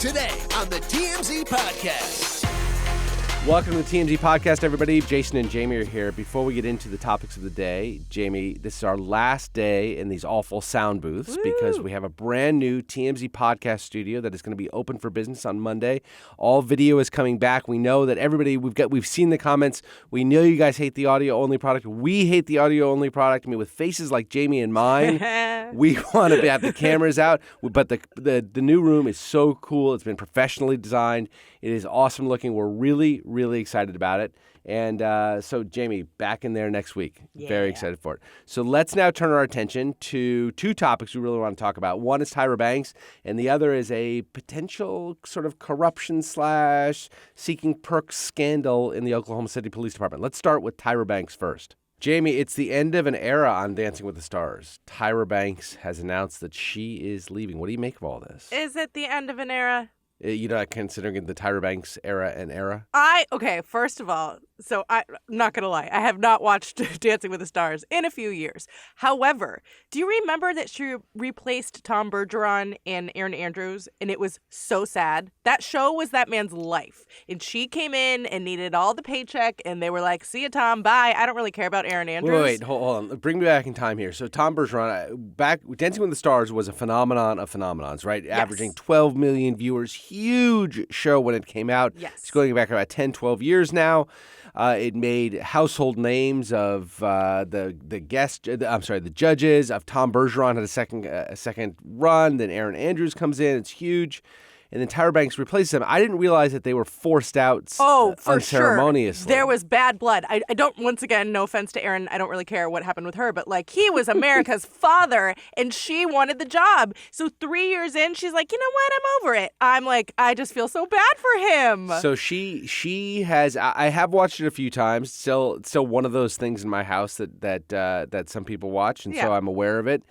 today on the TMZ Podcast. Welcome to the TMZ Podcast, everybody. Jason and Jaime are here. Before we get into the topics of the day, Jaime, this is our last day in these awful sound booths because we have a brand new TMZ Podcast studio that is going to be open for business on Monday. All video is coming back. We know that everybody, we've seen the comments. We know you guys hate the audio-only product. We hate the audio-only product. I mean, with faces like Jaime and mine, we want to have the cameras out. But the new room is so cool. It's been professionally designed. It is awesome looking. We're really excited about it. And so, Jaime, back in there next week. Yeah. Very excited for it. So let's now turn our attention to two topics we really want to talk about. One is Tyra Banks, and the other is a potential sort of corruption / seeking perks scandal in the Oklahoma City Police Department. Let's start with Tyra Banks first. Jaime, it's the end of an era on Dancing with the Stars. Tyra Banks has announced that she is leaving. What do you make of all this? Is it the end of an era? You're not considering the Tyra Banks era an era? Okay, first of all, so I'm not going to lie. I have not watched Dancing with the Stars in a few years. However, do you remember that she replaced Tom Bergeron and Erin Andrews? And it was so sad. That show was that man's life. And she came in and needed all the paycheck. And they were like, see ya, Tom, bye. I don't really care about Erin Andrews. Wait, hold on. Bring me back in time here. So Tom Bergeron, Dancing with the Stars was a phenomenon of phenomenons, right? Yes. Averaging 12 million viewers. Huge show when it came out. Yes. It's going back about 10, 12 years now. It made household names of the judges. Of Tom Bergeron had a second run. Then Erin Andrews comes in. It's huge. And then Tyra Banks replaces him. I didn't realize that they were forced out unceremoniously. Sure. There was bad blood. I don't, once again, no offense to Erin, I don't really care what happened with her, but like he was America's father and she wanted the job. So 3 years in, she's like, you know what? I'm over it. I'm like, I just feel so bad for him. So she has, I have watched it a few times. Still one of those things in my house that some people watch. And so I'm aware of it.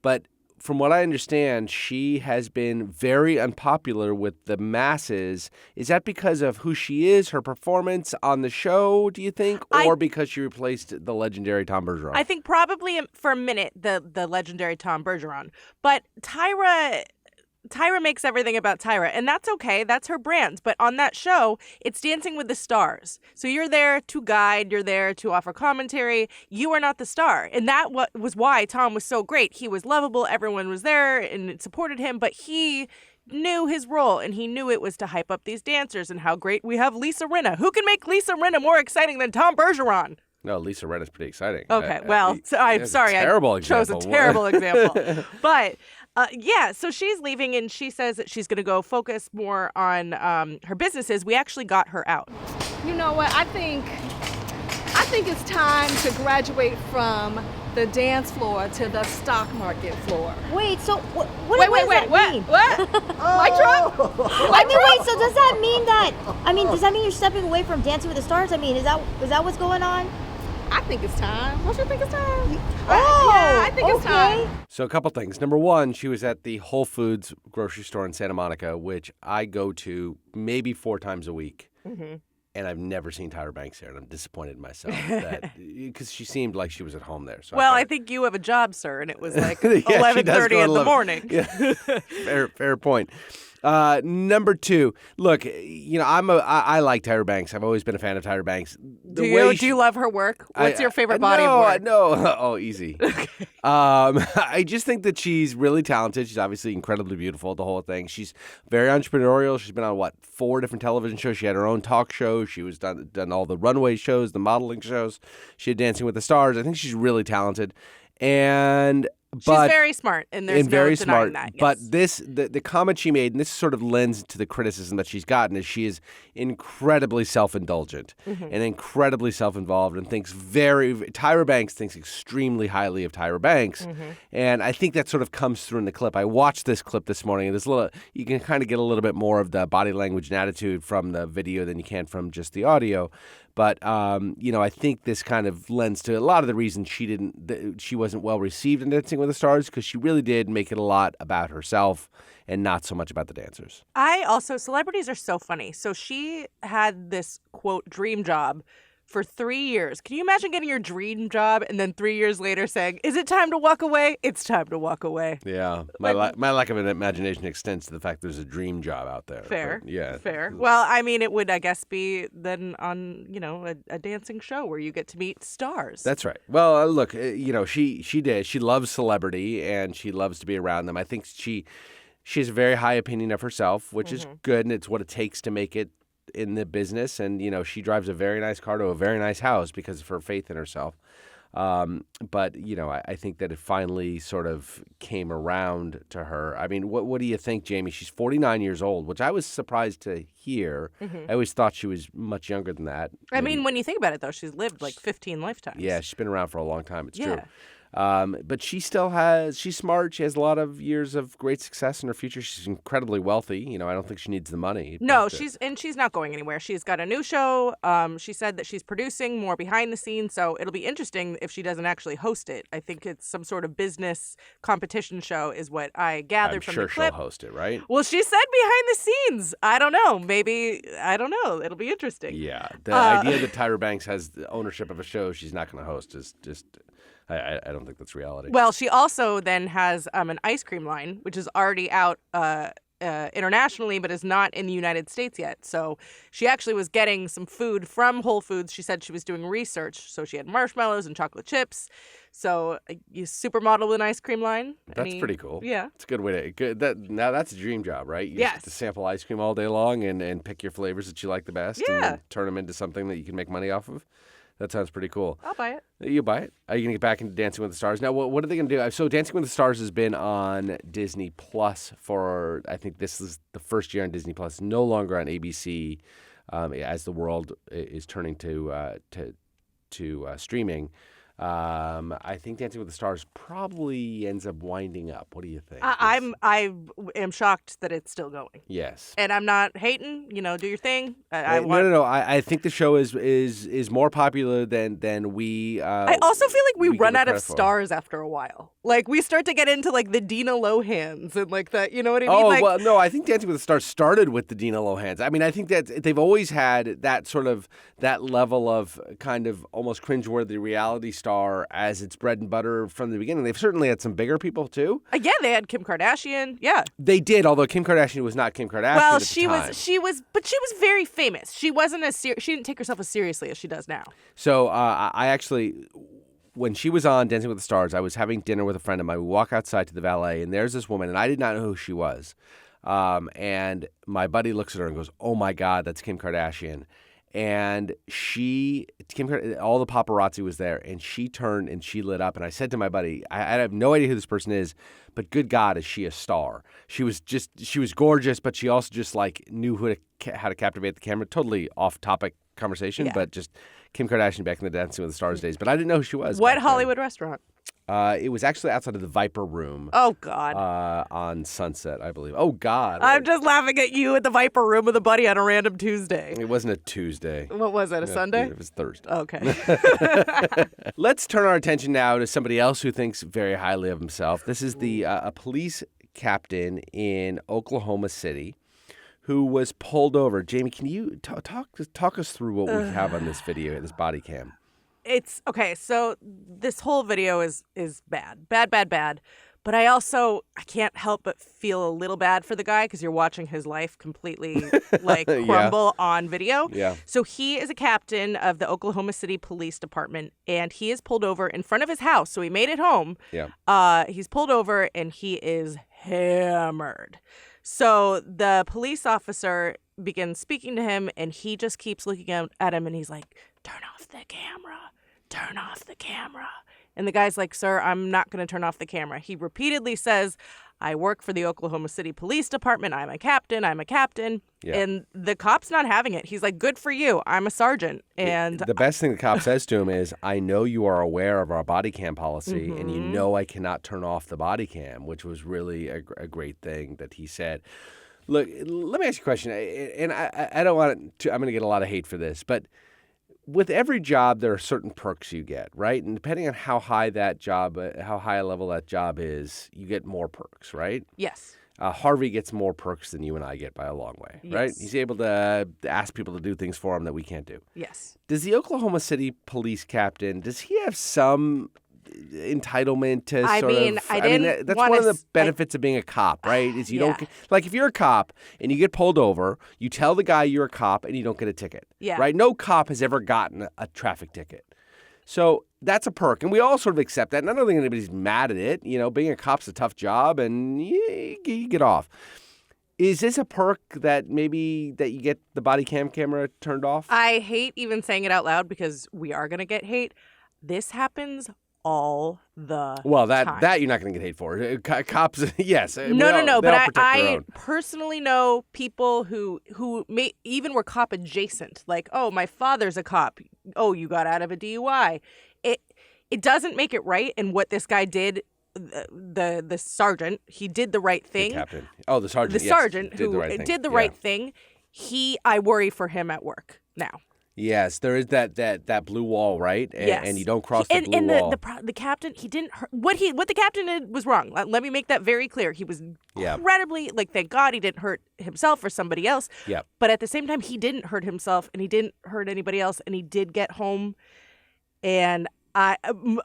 But from what I understand, she has been very unpopular with the masses. Is that because of who she is, her performance on the show, do you think? Or because she replaced the legendary Tom Bergeron? I think probably for a minute, the legendary Tom Bergeron. But Tyra makes everything about Tyra, and that's okay. That's her brand. But on that show, it's Dancing with the Stars. So you're there to guide. You're there to offer commentary. You are not the star. And that was why Tom was so great. He was lovable. Everyone was there and supported him. But he knew his role, and he knew it was to hype up these dancers and how great we have Lisa Rinna. Who can make Lisa Rinna more exciting than Tom Bergeron? No, Lisa Rinna's pretty exciting. Okay, I'm sorry. I chose a terrible example. But so she's leaving, and she says that she's going to go focus more on her businesses. We actually got her out. You know what? I think it's time to graduate from the dance floor to the stock market floor. Wait, so what does that mean? What? Mic drop? Wait, so does that mean you're stepping away from Dancing with the Stars? I mean, is that what's going on? I think it's time. Don't you think it's time? I think it's time. So a couple things. Number one, she was at the Whole Foods grocery store in Santa Monica, which I go to maybe 4 times a week. Mm-hmm. And I've never seen Tyra Banks there, and I'm disappointed in myself because she seemed like she was at home there. So I think you have a job, sir, and it was like 11:30 in the morning. Yeah. Fair point. Number two, look, I like Tyra Banks. I've always been a fan of Tyra Banks. Do you love her work? What's your favorite body of work? No. Oh, easy. Okay. I just think that she's really talented. She's obviously incredibly beautiful, the whole thing. She's very entrepreneurial. She's been on, 4 different television shows. She had her own talk show. She was done all the runway shows, the modeling shows. She had Dancing with the Stars. I think she's really talented. She's very smart, and there's no denying that. Yes. But the comment she made, and this sort of lends to the criticism that she's gotten, is she is incredibly self-indulgent and incredibly self-involved, and Tyra Banks thinks extremely highly of Tyra Banks, and I think that sort of comes through in the clip. I watched this clip this morning, and you can kind of get a little bit more of the body language and attitude from the video than you can from just the audio. But, I think this kind of lends to a lot of the reasons she wasn't well received in Dancing with the Stars, because she really did make it a lot about herself and not so much about the dancers. Celebrities are so funny. So she had this, quote, dream job for 3 years. Can you imagine getting your dream job and then 3 years later saying, "Is it time to walk away?" It's time to walk away. Yeah. My lack of an imagination extends to the fact there's a dream job out there. Fair. But, yeah. Fair. Well, I mean, it would, I guess, be then on, a dancing show where you get to meet stars. That's right. Well, look, she did. She loves celebrity and she loves to be around them. I think she has a very high opinion of herself, which is good, and it's what it takes to make it in the business. And, she drives a very nice car to a very nice house because of her faith in herself. But, I think that it finally sort of came around to her. I mean, what do you think, Jamie? She's 49 years old, which I was surprised to hear. I always thought she was much younger than that. I mean, when you think about it, though, she's lived like 15 lifetimes. Yeah, she's been around for a long time. It's true. Yeah. But she's smart. She has a lot of years of great success in her future. She's incredibly wealthy. I don't think she needs the money. No, she's not going anywhere. She's got a new show. She said that she's producing more behind the scenes, so it'll be interesting if she doesn't actually host it. I think it's some sort of business competition show is what I gathered from the clip. She'll host it, right? Well, she said behind the scenes. I don't know. Maybe, I don't know. It'll be interesting. Yeah. The idea that Tyra Banks has the ownership of a show she's not going to host is just... I don't think that's reality. Well, she also then has an ice cream line, which is already out internationally, but is not in the United States yet. So she actually was getting some food from Whole Foods. She said she was doing research. So she had marshmallows and chocolate chips. So you supermodel with an ice cream line. That's pretty cool. Yeah. It's a good way to... Now that's a dream job, right? You yes. just get to sample ice cream all day long and pick your flavors that you like the best. Yeah. And then turn them into something that you can make money off of. That sounds pretty cool. I'll buy it. You buy it? Are you going to get back into Dancing with the Stars? Now, what are they going to do? So Dancing with the Stars has been on Disney Plus for, I think this is the first year on Disney Plus, no longer on ABC as the world is turning to streaming. I think Dancing with the Stars probably ends up winding up. What do you think? I am shocked that it's still going. Yes. And I'm not hating. Do your thing. No. I think the show is more popular than we. I also feel like we run out of for. stars after a while. Like we start to get into like the Dina Lohans and like that. You know what I mean? Oh like, well, no. I think Dancing with the Stars started with the Dina Lohans. I mean, I think that they've always had that sort of that level of kind of almost cringeworthy reality star as its bread and butter from the beginning. They've certainly had some bigger people too. Yeah, they had Kim Kardashian. Yeah, they did. Although Kim Kardashian was not Kim Kardashian. Well, at the time. but she was very famous. She wasn't she didn't take herself as seriously as she does now. So I actually, when she was on Dancing with the Stars, I was having dinner with a friend of mine. We walk outside to the valet, and there's this woman, and I did not know who she was. And my buddy looks at her and goes, "Oh my God, that's Kim Kardashian." And all the paparazzi was there, and she turned and she lit up. And I said to my buddy, I have no idea who this person is, but good God, is she a star? She was gorgeous, but she also just like knew how to captivate the camera. Totally off topic conversation, but just Kim Kardashian back in the Dancing with the Stars days. But I didn't know who she was. What Hollywood restaurant? It was actually outside of the Viper Room. Oh, God. On Sunset, I believe. Oh, God. I'm just laughing at you at the Viper Room with a buddy on a random Tuesday. It wasn't a Tuesday. What was it, a Sunday? It was Thursday. Okay. Let's turn our attention now to somebody else who thinks very highly of himself. This is a police captain in Oklahoma City who was pulled over. Jamie, can you talk us through what we have on this video, this body cam? It's okay. So this whole video is bad. But I can't help but feel a little bad for the guy because you're watching his life completely like crumble on video. Yeah. So he is a captain of the Oklahoma City Police Department, and he is pulled over in front of his house. So he made it home. Yeah. He's pulled over and he is hammered. So the police officer begins speaking to him, and he just keeps looking at him, and he's like, "Turn off the camera. Turn off the camera." And the guy's like, "Sir, I'm not going to turn off the camera." He repeatedly says, "I work for the Oklahoma City Police Department. I'm a captain. Yeah. And the cop's not having it. He's like, "Good for you. I'm a sergeant." And the best thing the cop says to him is, "I know you are aware of our body cam policy, and you know I cannot turn off the body cam," which was really a great thing that he said. Look, let me ask you a question, and I don't want to, I'm going to get a lot of hate for this, but with every job, there are certain perks you get, right? And depending on how high a level that job is, you get more perks, right? Yes. Harvey gets more perks than you and I get by a long way, right? Yes. He's able to ask people to do things for him that we can't do. Yes. Does the Oklahoma City police captain, does he have some entitlement to I mean, that's one of the benefits of being a cop, right? Is you don't, like if you're a cop and you get pulled over, you tell the guy you're a cop and you don't get a ticket, right? No cop has ever gotten a traffic ticket. So that's a perk, and we all sort of accept that. And I don't think anybody's mad at it. You know, being a cop's a tough job, and you get off. Is this a perk that maybe that you get the body camera turned off? I hate even saying it out loud because we are going to get hate. This happens all the time. That you're not going to get hate for. Cops, yes. No. But I personally know people who may even were cop adjacent. Like, oh, my father's a cop. Oh, you got out of a DUI. It doesn't make it right. And what this guy did, the sergeant, he did the right thing. The captain. Oh, the sergeant. The sergeant who did the right thing. I worry for him at work now. Yes, there is that blue wall, right? And you don't cross the blue wall. And the captain, he didn't hurt. What the captain did was wrong. Let me make that very clear. He was incredibly, thank God he didn't hurt himself or somebody else. Yeah. But at the same time, he didn't hurt himself and he didn't hurt anybody else, and he did get home. And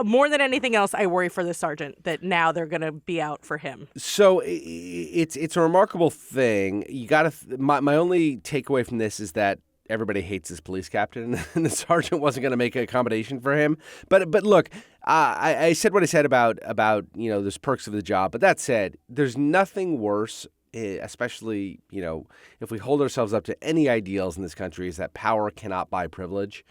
more than anything else, I worry for the sergeant that now they're going to be out for him. So it's a remarkable thing. You got to. My only takeaway from this is that everybody hates this police captain, and the sergeant wasn't going to make an accommodation for him. But look, I said what I said about there's perks of the job. But that said, there's nothing worse, especially if we hold ourselves up to any ideals in this country, is that power cannot buy privilege.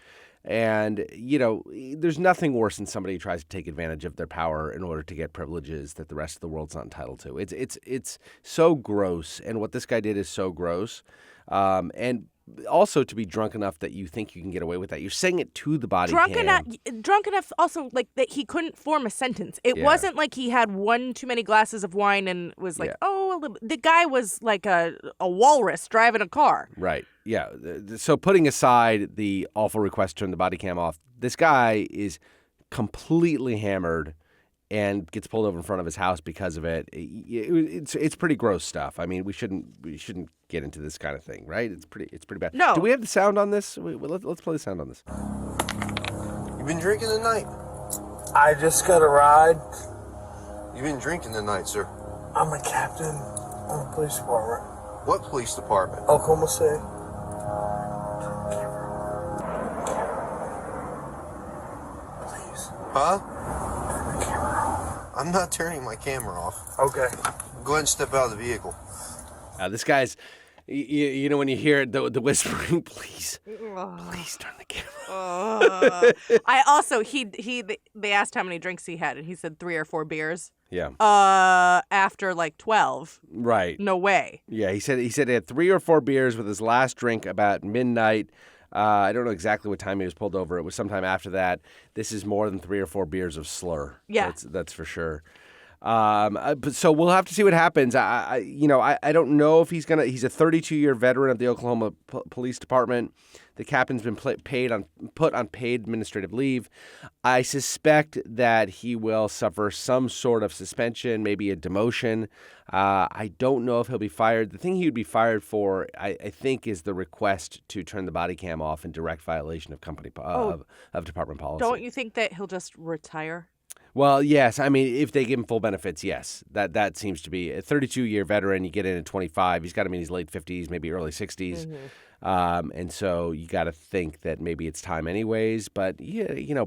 And, there's nothing worse than somebody who tries to take advantage of their power in order to get privileges that the rest of the world's not entitled to. It's so gross. And what this guy did is so gross. And also to be drunk enough that you think you can get away with that. You're saying it to the body cam. Drunk enough also that he couldn't form a sentence. It wasn't like he had one too many glasses of wine and was like, the guy was like a walrus driving a car. Right. Yeah. So putting aside the awful request to turn the body cam off, this guy is completely hammered and gets pulled over in front of his house because of it. It's pretty gross stuff. I mean, we shouldn't get into this kind of thing, right? It's pretty bad. No. Do we have the sound on this? Let's play the sound on this. You been drinking tonight? I just got a ride. You been drinking tonight, sir? I'm a captain on the police department. What police department? Oklahoma City. Please. Huh? I'm not turning my camera off. Okay. Go ahead and step out of the vehicle. This guy's, when you hear the whispering, please turn the camera. I also they asked how many drinks he had, and he said 3 or 4 beers. Yeah. After like 12. Right. No way. Yeah, he said he had 3 or 4 beers with his last drink about midnight. I don't know exactly what time he was pulled over. It was sometime after that. This is more than 3 or 4 beers of slur. Yeah. That's for sure. But so we'll have to see what happens. I don't know if he's a 32-year veteran of the Oklahoma Police Department. The captain's been put on paid administrative leave. I suspect that he will suffer some sort of suspension, maybe a demotion. I don't know if he'll be fired. The thing he would be fired for, I think, is the request to turn the body cam off in direct violation of company of department policy. Don't you think that he'll just retire? Well, yes. I mean, if they give him full benefits, yes. That seems to be a 32-year veteran. You get in at 25. He's got to be in his late 50s, maybe early 60s. Mm-hmm. And so you got to think that maybe it's time anyways. But,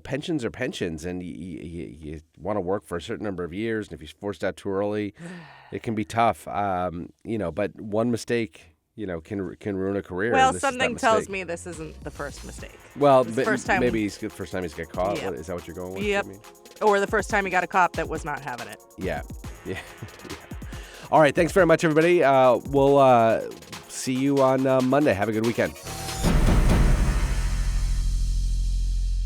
pensions are pensions, and you want to work for a certain number of years. And if he's forced out too early, it can be tough. But one mistake can ruin a career. Well, something tells me this isn't the first mistake. Well, maybe it's the first time he's got caught. Yep. Is that what you're going with? Yep. Or the first time he got a cop that was not having it. Yeah. All right. Thanks very much, everybody. We'll see you on Monday. Have a good weekend.